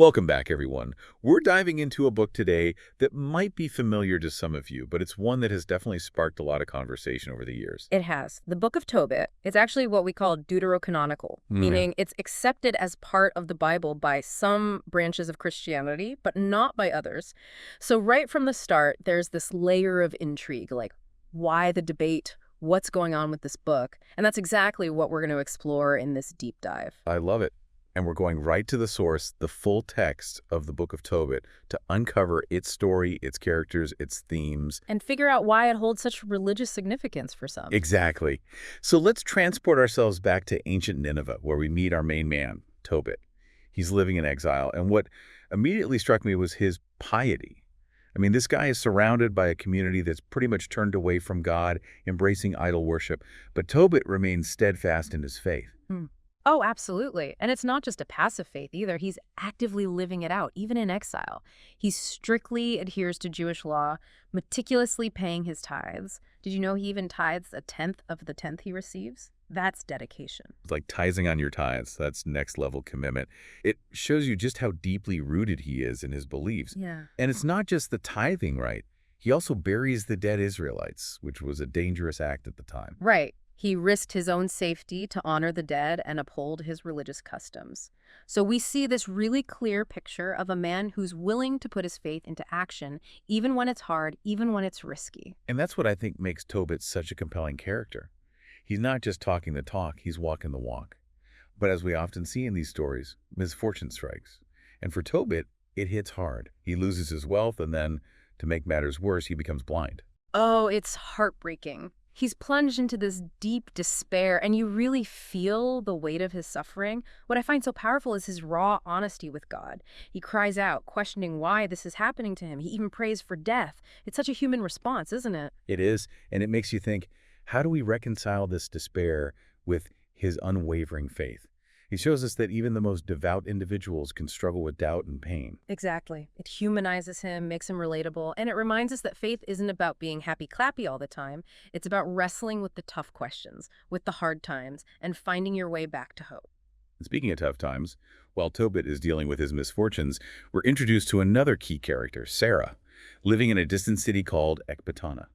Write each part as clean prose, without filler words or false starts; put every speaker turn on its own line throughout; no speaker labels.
Welcome back, everyone. We're diving into a book today that might be familiar to some of you, but it's one that has definitely sparked a lot of conversation over the years.
It has. The Book of Tobit, it's actually what we call deuterocanonical, meaning it's accepted as part of the Bible by some branches of Christianity, but not by others. So right from the start, there's this layer of intrigue, like why the debate, what's going on with this book? And that's exactly what we're going to explore in this deep dive.
I love it. And we're going right to the source, the full text of the Book of Tobit, to uncover its story, its characters, its themes.
And figure out why it holds such religious significance for some.
Exactly. So let's transport ourselves back to ancient Nineveh, where we meet our main man, Tobit. He's living in exile, and what immediately struck me was his piety. I mean, this guy is surrounded by a community that's pretty much turned away from God, embracing idol worship, but Tobit remains steadfast in his faith.
Oh, absolutely. And it's not just a passive faith either. He's actively living it out, even in exile. He strictly adheres to Jewish law, meticulously paying his tithes. Did you know he even tithes a tenth of the tenth he receives? That's dedication.
It's like tithing on your tithes. That's next level commitment. It shows you just how deeply rooted he is in his beliefs.
Yeah.
And it's not just the tithing, right? He also buries the dead Israelites, which was a dangerous act at the time.
Right. He risked his own safety to honor the dead and uphold his religious customs. So we see this really clear picture of a man who's willing to put his faith into action, even when it's hard, even when it's risky.
And that's what I think makes Tobit such a compelling character. He's not just talking the talk, he's walking the walk. But as we often see in these stories, misfortune strikes. And for Tobit, it hits hard. He loses his wealth, and then, to make matters worse, he becomes blind.
Oh, it's heartbreaking. He's plunged into this deep despair, and you really feel the weight of his suffering. What I find so powerful is his raw honesty with God. He cries out, questioning why this is happening to him. He even prays for death. It's such a human response, isn't it?
It is, and it makes you think, how do we reconcile this despair with his unwavering faith? He shows us that even the most devout individuals can struggle with doubt and pain.
Exactly. It humanizes him, makes him relatable, and it reminds us that faith isn't about being happy-clappy all the time. It's about wrestling with the tough questions, with the hard times, and finding your way back to hope.
And speaking of tough times, while Tobit is dealing with his misfortunes, we're introduced to another key character, Sarah, living in a distant city called Ecbatana.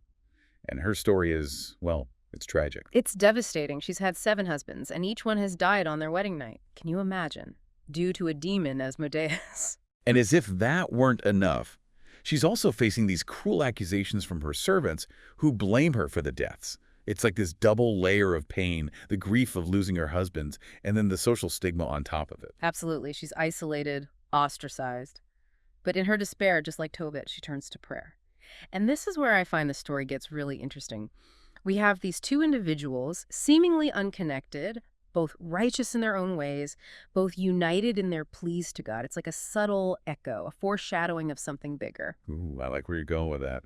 And her story is, well, it's tragic.
It's devastating. She's had 7 husbands, and each one has died on their wedding night. Can you imagine? Due to a demon, Asmodeus.
And as if that weren't enough, she's also facing these cruel accusations from her servants who blame her for the deaths. It's like this double layer of pain, the grief of losing her husbands, and then the social stigma on top of it.
Absolutely. She's isolated, ostracized. But in her despair, just like Tobit, she turns to prayer. And this is where I find the story gets really interesting. We have these 2 individuals, seemingly unconnected, both righteous in their own ways, both united in their pleas to God. It's like a subtle echo, a foreshadowing of something bigger.
Ooh, I like where you're going with that.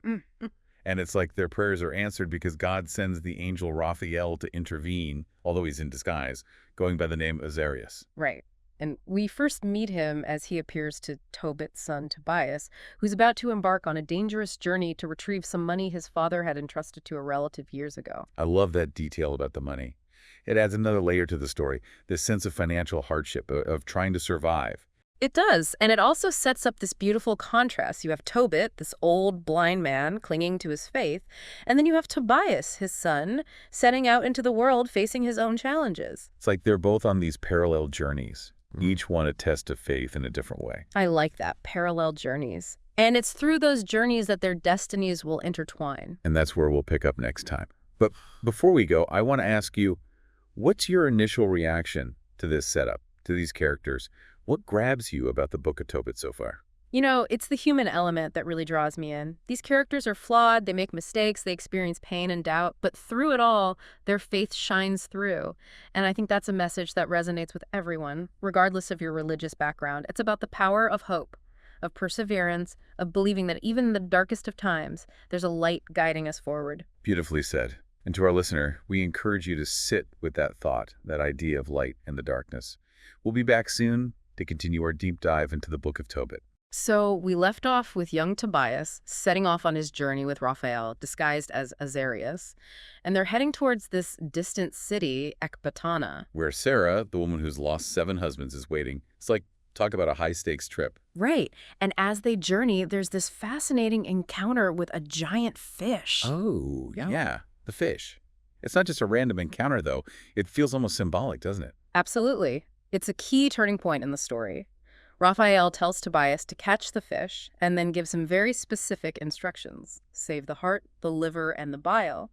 And it's like their prayers are answered because God sends the angel Raphael to intervene, although he's in disguise, going by the name Azarias.
Right. And we first meet him as he appears to Tobit's son Tobias, who's about to embark on a dangerous journey to retrieve some money his father had entrusted to a relative years ago.
I love that detail about the money. It adds another layer to the story, this sense of financial hardship, of trying to survive.
It does, and it also sets up this beautiful contrast. You have Tobit, this old blind man clinging to his faith, and then you have Tobias, his son, setting out into the world facing his own challenges.
It's like they're both on these parallel journeys, each one a test of faith in a different way.
I like that, parallel journeys. And it's through those journeys that their destinies will intertwine.
And that's where we'll pick up next time. But before we go, I want to ask you, what's your initial reaction to this setup, to these characters? What grabs you about the Book of Tobit so far?
You know, it's the human element that really draws me in. These characters are flawed, they make mistakes, they experience pain and doubt, but through it all, their faith shines through. And I think that's a message that resonates with everyone, regardless of your religious background. It's about the power of hope, of perseverance, of believing that even in the darkest of times, there's a light guiding us forward.
Beautifully said. And to our listener, we encourage you to sit with that thought, that idea of light in the darkness. We'll be back soon to continue our deep dive into the Book of Tobit.
So we left off with young Tobias setting off on his journey with Raphael, disguised as Azarias, and they're heading towards this distant city, Ecbatana.
Where Sarah, the woman who's lost 7 husbands, is waiting. It's like Talk about a high-stakes trip.
Right. And as they journey, there's this fascinating encounter with a giant fish.
Oh, yeah, the fish. It's not just a random encounter, though. It feels almost symbolic, doesn't it?
Absolutely. It's a key turning point in the story. Raphael tells Tobias to catch the fish and then gives him very specific instructions. Save the heart, the liver, and the bile.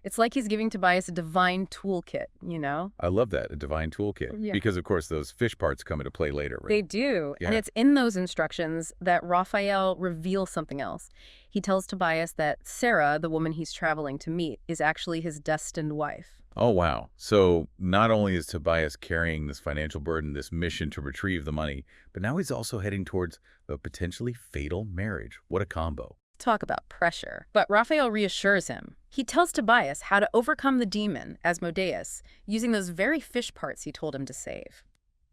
It's like he's giving Tobias a divine toolkit, you know?
I love that, a divine toolkit.
Yeah.
Because, of course, those fish parts come into play later, right?
They do.
Yeah.
And it's in those instructions that Raphael reveals something else. He tells Tobias that Sarah, the woman he's traveling to meet, is actually his destined wife.
Oh, wow. So not only is Tobias carrying this financial burden, this mission to retrieve the money, but now he's also heading towards a potentially fatal marriage. What a combo.
Talk about pressure. But Raphael reassures him. He tells Tobias how to overcome the demon, Asmodeus, using those very fish parts he told him to save.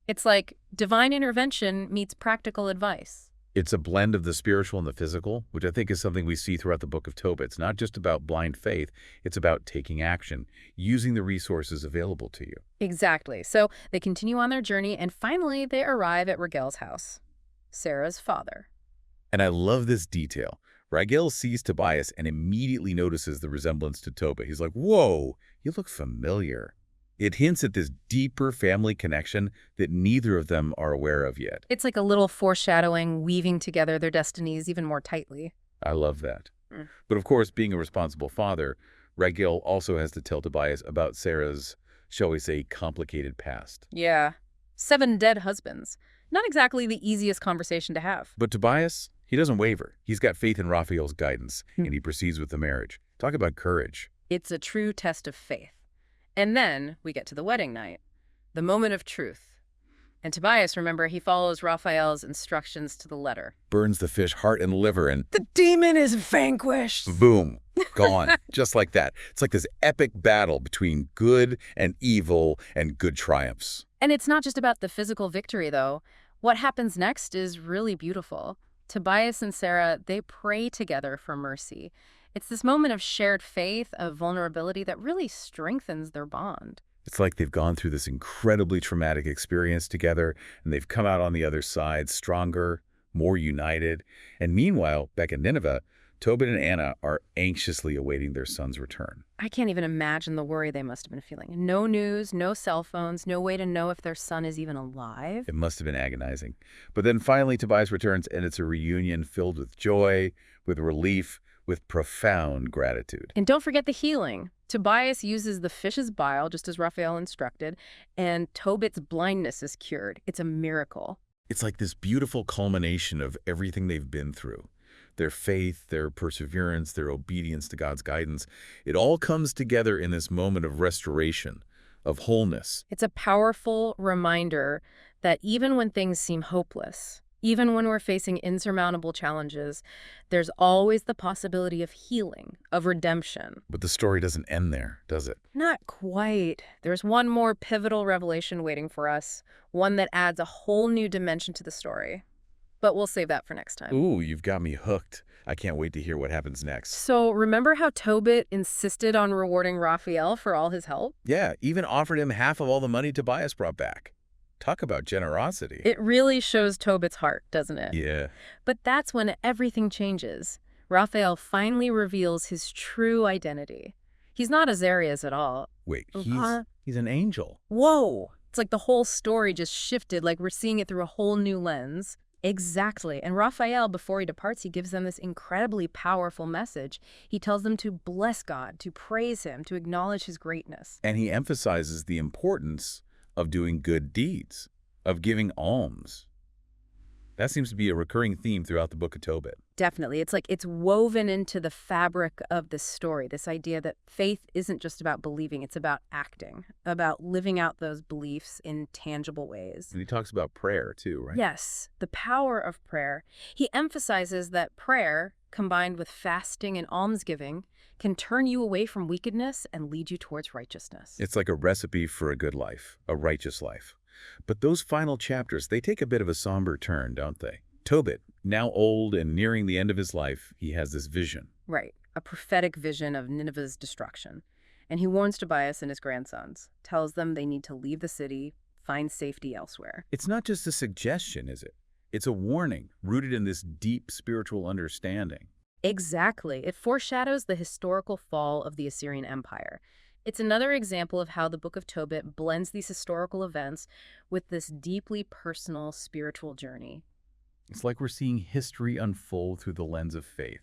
It's like divine intervention meets practical advice.
It's a blend of the spiritual and the physical, which I think is something we see throughout the book of Tobit. It's not just about blind faith. It's about taking action, using the resources available to you.
Exactly. So they continue on their journey, and finally they arrive at Raguel's house, Sarah's father.
And I love this detail. Raguel sees Tobias and immediately notices the resemblance to Tobit. He's like, whoa, you look familiar. It hints at this deeper family connection that neither of them are aware of yet.
It's like a little foreshadowing, weaving together their destinies even more tightly.
I love that. But of course, being a responsible father, Raguel also has to tell Tobias about Sarah's, shall we say, complicated past.
Yeah. 7 dead husbands. Not exactly the easiest conversation to have.
But Tobias, he doesn't waver. He's got faith in Raphael's guidance, and he proceeds with the marriage. Talk about courage.
It's a true test of faith. And then we get to the wedding night, the moment of truth. And Tobias, remember, he follows Raphael's instructions to the letter.
Burns the fish heart and liver and
The demon is vanquished.
boom, gone. Just like that. It's like this epic battle between good and evil, and good triumphs.
And it's not just about the physical victory, though. What happens next is really beautiful. Tobias and Sarah, they pray together for mercy. It's this moment of shared faith, of vulnerability that really strengthens their bond.
It's like they've gone through this incredibly traumatic experience together, and they've come out on the other side stronger, more united. And meanwhile, back in Nineveh, Tobit and Anna are anxiously awaiting their son's return.
I can't even imagine the worry they must have been feeling. No news, no cell phones, no way to know if their son is even alive.
It must have been agonizing. But then finally Tobias returns, and it's a reunion filled with joy, with relief, with profound gratitude.
And don't forget the healing. Tobias uses the fish's bile, just as Raphael instructed, and Tobit's blindness is cured. It's a miracle.
It's like this beautiful culmination of everything they've been through. Their faith, their perseverance, their obedience to God's guidance. It all comes together in this moment of restoration, of wholeness.
It's a powerful reminder that even when things seem hopeless, even when we're facing insurmountable challenges, there's always the possibility of healing, of redemption.
But the story doesn't end there, does it?
Not quite. There's one more pivotal revelation waiting for us, one that adds a whole new dimension to the story. But we'll save that for next time.
Ooh, you've got me hooked. I can't wait to hear what happens next.
So remember how Tobit insisted on rewarding Raphael for all his help?
Yeah, even offered him half of all the money Tobias brought back. Talk about generosity.
It really shows Tobit's heart, doesn't it?
Yeah.
But that's when everything changes. Raphael finally reveals his true identity. He's not Azarias at all.
Wait, he's an angel.
Whoa! It's like the whole story just shifted, like we're seeing it through a whole new lens. Exactly. And Raphael, before he departs, he gives them this incredibly powerful message. He tells them to bless God, to praise him, to acknowledge his greatness.
And he emphasizes the importance of doing good deeds, of giving alms. That seems to be a recurring theme throughout the book of Tobit.
Definitely. It's like it's woven into the fabric of this story, this idea that faith isn't just about believing, it's about acting, about living out those beliefs in tangible ways.
And he talks about prayer too, right?
Yes, the power of prayer. He emphasizes that prayer, combined with fasting and almsgiving, can turn you away from wickedness and lead you towards righteousness.
It's like a recipe for a good life, a righteous life. But those final chapters, they take a bit of a somber turn, don't they? Tobit, now old and nearing the end of his life, he has this vision.
Right, a prophetic vision of Nineveh's destruction. And he warns Tobias and his grandsons, tells them they need to leave the city, find safety elsewhere.
It's not just a suggestion, is it? It's a warning rooted in this deep spiritual understanding.
Exactly. It foreshadows the historical fall of the Assyrian Empire. It's another example of how the Book of Tobit blends these historical events with this deeply personal spiritual journey.
It's like we're seeing history unfold through the lens of faith.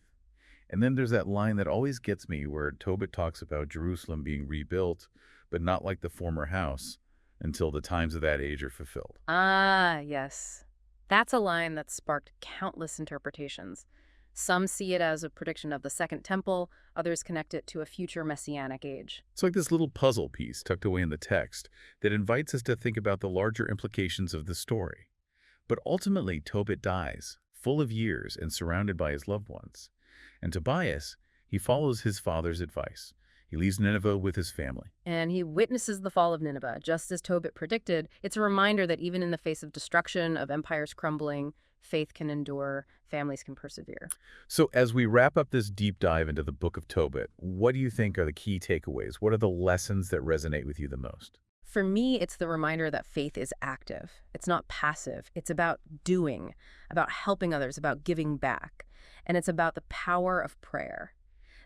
And then there's that line that always gets me where Tobit talks about Jerusalem being rebuilt, but not like the former house, until the times of that age are fulfilled.
Ah, yes. That's a line that sparked countless interpretations. Some see it as a prediction of the Second Temple, others connect it to a future messianic age.
It's like this little puzzle piece tucked away in the text that invites us to think about the larger implications of the story. But ultimately, Tobit dies, full of years and surrounded by his loved ones. And Tobias, he follows his father's advice. He leaves Nineveh with his family.
And he witnesses the fall of Nineveh, just as Tobit predicted. It's a reminder that even in the face of destruction, of empires crumbling, faith can endure, families can persevere.
So as we wrap up this deep dive into the book of Tobit, what do you think are the key takeaways? What are the lessons that resonate with you the most?
For me, it's the reminder that faith is active. It's not passive. It's about doing, about helping others, about giving back. And it's about the power of prayer.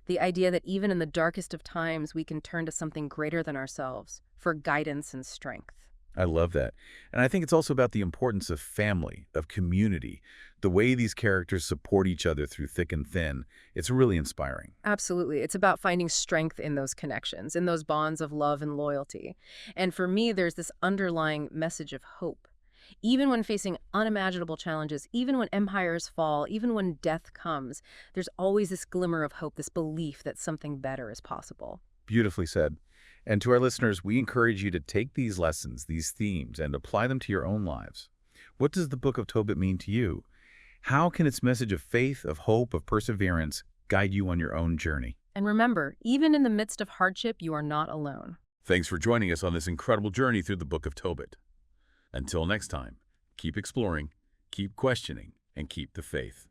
The idea that even in the darkest of times, we can turn to something greater than ourselves for guidance and strength.
I love that. And I think it's also about the importance of family, of community, the way these characters support each other through thick and thin. It's really inspiring.
Absolutely. It's about finding strength in those connections, in those bonds of love and loyalty. And for me, there's this underlying message of hope. Even when facing unimaginable challenges, even when empires fall, even when death comes, there's always this glimmer of hope, this belief that something better is possible.
Beautifully said. And to our listeners, we encourage you to take these lessons, these themes, and apply them to your own lives. What does the book of Tobit mean to you? How can its message of faith, of hope, of perseverance guide you on your own journey?
And remember, even in the midst of hardship, you are not alone.
Thanks for joining us on this incredible journey through the book of Tobit. Until next time, keep exploring, keep questioning, and keep the faith.